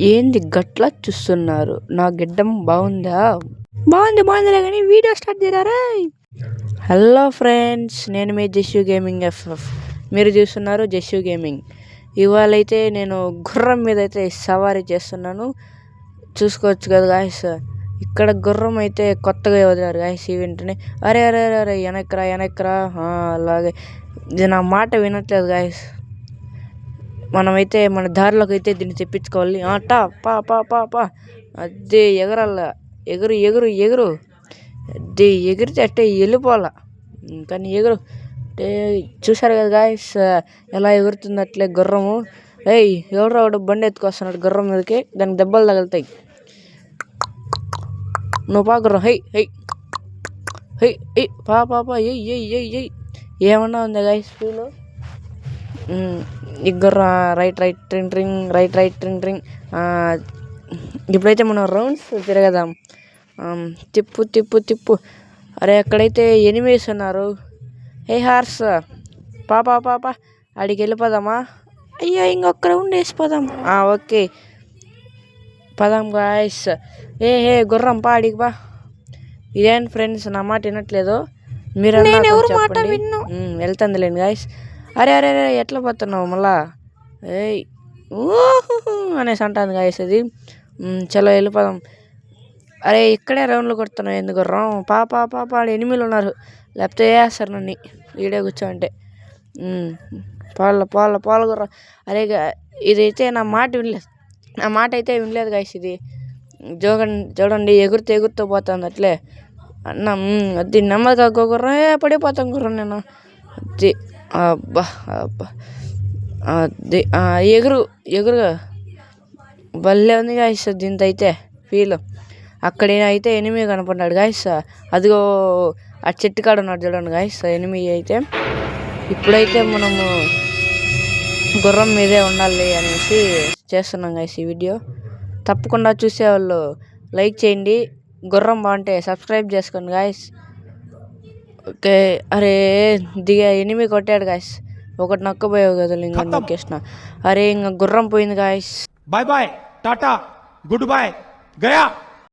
ఏంది గట్లా చూస్తున్నారు? నా గిడ్డం బాగుందా? బాగుందిలే కానీ వీడియో స్టార్ట్ చేయరా? హలో ఫ్రెండ్స్, నేను మీ జెస్యూ గేమింగ్ ఎఫ్ఎఫ్. మీరు చూస్తున్నారు జెస్యూ గేమింగ్. ఇవాళ అయితే నేను గుర్రం మీద అయితే సవారీ చేస్తున్నాను, చూసుకోవచ్చు కదా గాయస్. ఇక్కడ గుర్రం అయితే కొత్తగా వదిలారు గాయస్ ఈ వెంటనే. అరే అరే అరే అరే వెనక్రా. అలాగే ఇది నా మాట వినట్లేదు గాయస్. మనమైతే మన దారిలోకి అయితే దీన్ని తెప్పించుకోవాలి. టా పా పా పా పా అదే ఎగరాల, ఎగురు అదే ఎగిరితే అట్టే వెళ్ళిపోవాలా. కానీ ఎగురు అంటే చూసారు కదా గాయస్ ఎలా ఎగురుతుంది అట్లే గుర్రము. ఎవడో బండి ఎత్తుకొస్తున్నాడు గుర్రం మీదకి, దానికి దెబ్బలు తగులుతాయి. నువ్వు పా గుర్రం, పా ఎయ్ ఏమన్నా ఉందా గాయస్ ఫీలు? ఈ గుర్రం రైట్ ట్రింగ్. ఇప్పుడైతే మనం రౌండ్స్ తిరగదాం. తిప్పు. అరే ఎక్కడైతే ఎనిమీస్ ఉన్నారు. హార్స్ పాపా ఆడికి వెళ్ళిపోదామా? అయ్యో ఇంకొక రౌండ్ వేసిపోదాం. ఓకే పదాం గాయస్. గుర్రం పా ఆడికి పా. ఇదేంటి ఫ్రెండ్స్ నా మాట వినట్లేదు, మీరు వెళ్తుందిలేండి గాయస్. అరే ఎట్లా పోతున్నావు మళ్ళా? అనేసి అంటుంది గాయస్ అది. చలో వెళ్ళిపోదాం. అరే ఇక్కడే రౌండ్లు కొడుతున్నావు ఎందుకు గుర్రం? పాప ఎనిమిలు ఉన్నారు, లేకపోతే వేస్తారు నన్ను ఈడే కూర్చోంటే. పాల గుర్రం. అరే ఇదైతే నా మాట అయితే వినలేదు గాయస్. ఇది చూడండి ఎగురుతూ పోతుంది అట్లే అన్న. అది నెమ్మదిగా గుర్రం, పడిపోతాం గుర్రం నేను. అది అబ్బా అది ఎగురు భలే ఉంది గాయస్ దీంతో అయితే ఫీల్. అక్కడ అయితే ఎనిమి కనపడ్డాడు గాయస్, అదిగో ఆ చెట్టు కాడ ఉన్నాడు చూడండి గాయస్ ఎనిమి అయితే. ఇప్పుడైతే మనము గుర్రం మీదే ఉండాలి అనేసి చేస్తున్నాం గాయస్ ఈ వీడియో. తప్పకుండా చూసేవాళ్ళు లైక్ చేయండి, గుర్రం బాగుంటే సబ్స్క్రైబ్ చేసుకోండి గాయస్. ఓకే అరే ఎనిమి కొట్టాడు గాయస్, ఒకటి నక్కబోయావు కదా ఇంకా నొక్కేసిన. అరే ఇంకా గుర్రం పోయింది గాయస్. బాయ్ టాటా గుడ్ బై గయా.